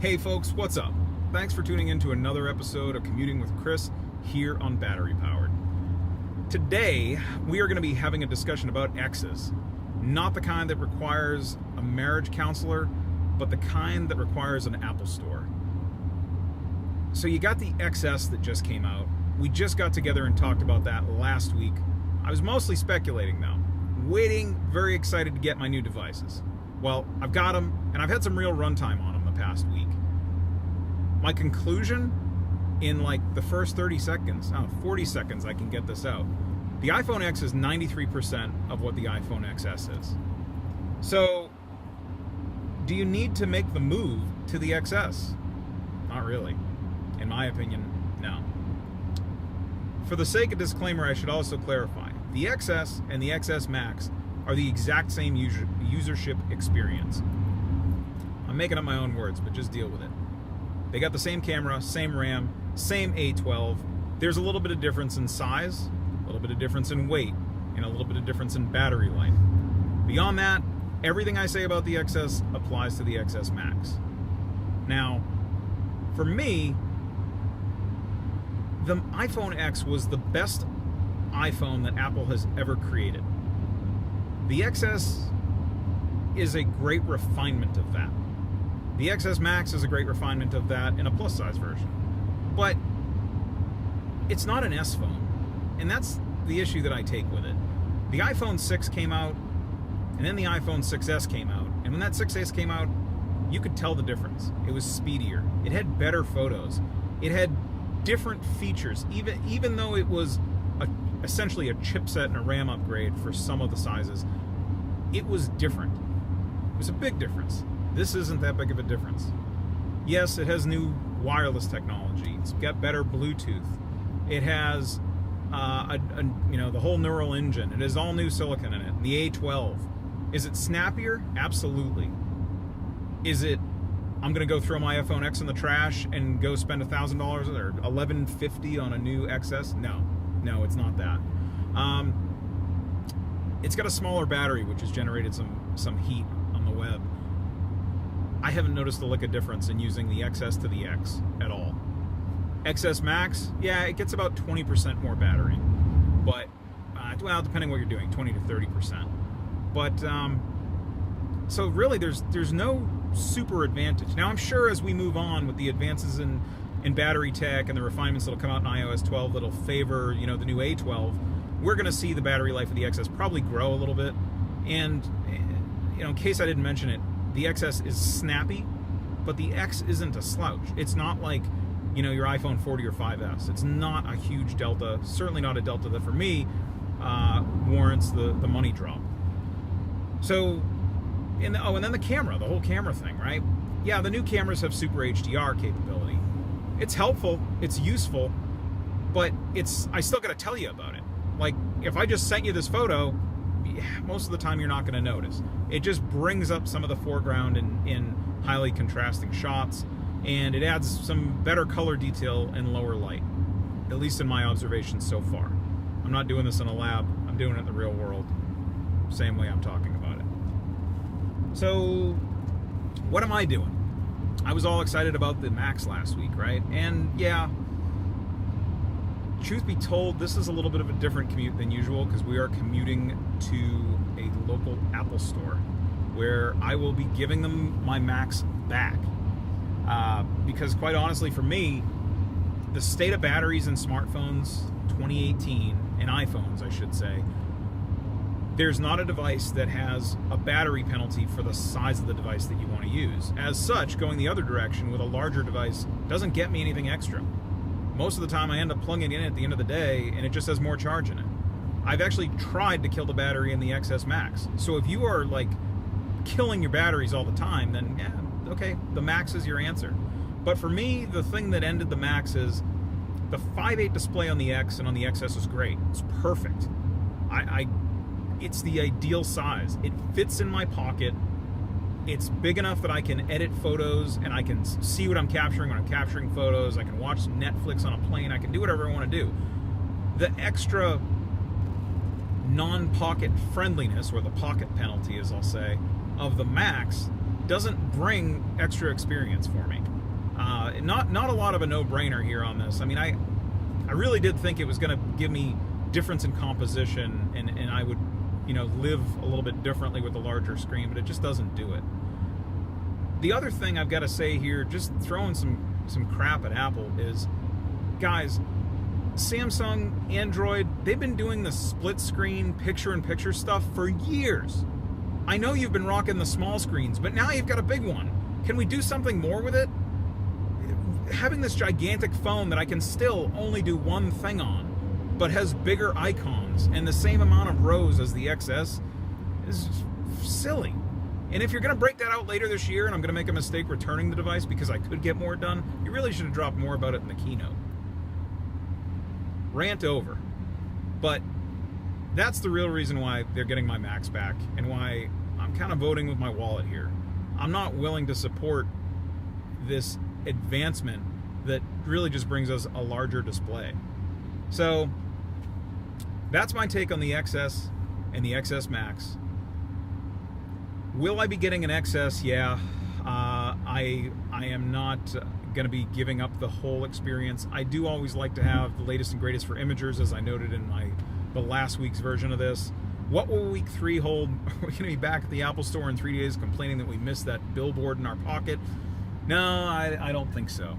Hey folks, what's up? Thanks for tuning in to another episode of Commuting with Chris here on Battery Powered. Today, we are going to be having a discussion about X's. Not the kind that requires a marriage counselor, but the kind that requires an Apple store. So you got the XS that just came out. We just got together and talked about that last week. I was mostly speculating though, waiting, very excited to get my new devices. Well, I've got them, and I've had some real runtime on them the past week. My conclusion, in like the first 40 seconds, I can get this out. The iPhone X is 93% of what the iPhone XS is. So, do you need to make the move to the XS? Not really. In my opinion, no. For the sake of disclaimer, I should also clarify. The XS and the XS Max are the exact same usership experience. I'm making up my own words, but just deal with it. They got the same camera, same RAM, same A12. There's a little bit of difference in size, a little bit of difference in weight, and a little bit of difference in battery life. Beyond that, everything I say about the XS applies to the XS Max. Now, for me, the iPhone X was the best iPhone that Apple has ever created. The XS is a great refinement of that. The XS Max is a great refinement of that in a plus size version. But it's not an S phone. And that's the issue that I take with it. The iPhone 6 came out, and then the iPhone 6S came out. And when that 6S came out, you could tell the difference. It was speedier. It had better photos. It had different features, even though it was essentially a chipset and a RAM upgrade for some of the sizes. It was different. It was a big difference. This isn't that big of a difference. Yes, it has new wireless technology. It's got better Bluetooth. It has the whole neural engine. It has all new silicon in it. The A12. Is it snappier? Absolutely. Is it, I'm going to go throw my iPhone X in the trash and go spend $1,000 or $1,150 on a new XS? No, it's not that. It's got a smaller battery, which has generated some heat on the web. I haven't noticed a lick of difference in using the XS to the X at all. XS Max, yeah, it gets about 20% more battery, but depending what you're doing, 20 to 30%. But so really, there's no super advantage. Now, I'm sure as we move on with the advances in battery tech and the refinements that'll come out in iOS 12 that'll favor, the new A12, we're going to see the battery life of the XS probably grow a little bit. And, in case I didn't mention it, the XS is snappy, but the X isn't a slouch. It's not like, your iPhone 40 or 5S. It's not a huge delta, certainly not a delta that for me warrants the money drop. So, and then the camera, the whole camera thing, right? Yeah, the new cameras have super HDR capability. It's helpful, it's useful, but I still got to tell you about it. Like, if I just sent you this photo, most of the time you're not going to notice. It just brings up some of the foreground in highly contrasting shots, and it adds some better color detail in lower light, at least in my observations so far. I'm not doing this in a lab, I'm doing it in the real world, same way I'm talking about it. So, what am I doing? I was all excited about the Max last week, right? And yeah, truth be told, this is a little bit of a different commute than usual because we are commuting to a local Apple store where I will be giving them my Macs back. Because quite honestly, for me, the state of batteries in smartphones 2018, and iPhones, I should say, there's not a device that has a battery penalty for the size of the device that you want to use. As such, going the other direction with a larger device doesn't get me anything extra. Most of the time I end up plugging it in at the end of the day and it just has more charge in it. I've actually tried to kill the battery in the XS Max. So if you are like killing your batteries all the time, then yeah, okay, the Max is your answer. But for me, the thing that ended the Max is the 5.8 display on the X and on the XS is great. It's perfect. It's the ideal size. It fits in my pocket. It's big enough that I can edit photos and I can see what I'm capturing when I'm capturing photos. I can watch Netflix on a plane. I can do whatever I want to do. The extra non-pocket friendliness, or the pocket penalty, as I'll say, of the Max doesn't bring extra experience for me. Not a lot of a no-brainer here on this. I mean, I really did think it was going to give me difference in composition, and I would, you know, live a little bit differently with the larger screen, but it just doesn't do it. The other thing I've got to say here, just throwing some crap at Apple, is, guys, Samsung, Android, they've been doing the split screen picture-in-picture stuff for years. I know you've been rocking the small screens, but now you've got a big one. Can we do something more with it? Having this gigantic phone that I can still only do one thing on, but has bigger icons and the same amount of rows as the XS, is silly. And if you're going to break that out later this year and I'm going to make a mistake returning the device because I could get more done, you really should have dropped more about it in the keynote. Rant over. But that's the real reason why they're getting my Macs back and why I'm kind of voting with my wallet here. I'm not willing to support this advancement that really just brings us a larger display. So that's my take on the XS and the XS Max. Will I be getting an XS? Yeah. I am not going to be giving up the whole experience. I do always like to have the latest and greatest for imagers, as I noted in the last week's version of this. What will week 3 hold? Are we going to be back at the Apple Store in 3 days complaining that we missed that billboard in our pocket? No, I don't think so.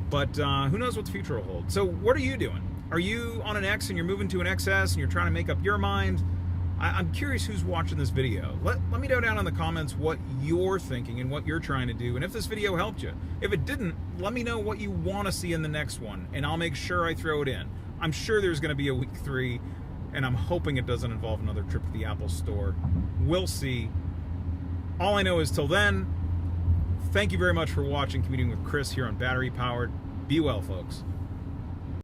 But who knows what the future will hold. So what are you doing? Are you on an X and you're moving to an XS and you're trying to make up your mind? I'm curious who's watching this video. Let me know down in the comments what you're thinking and what you're trying to do, and if this video helped you. If it didn't, let me know what you want to see in the next one, and I'll make sure I throw it in. I'm sure there's going to be a week 3, and I'm hoping it doesn't involve another trip to the Apple Store. We'll see. All I know is till then, thank you very much for watching Commuting with Chris here on Battery Powered. Be well, folks.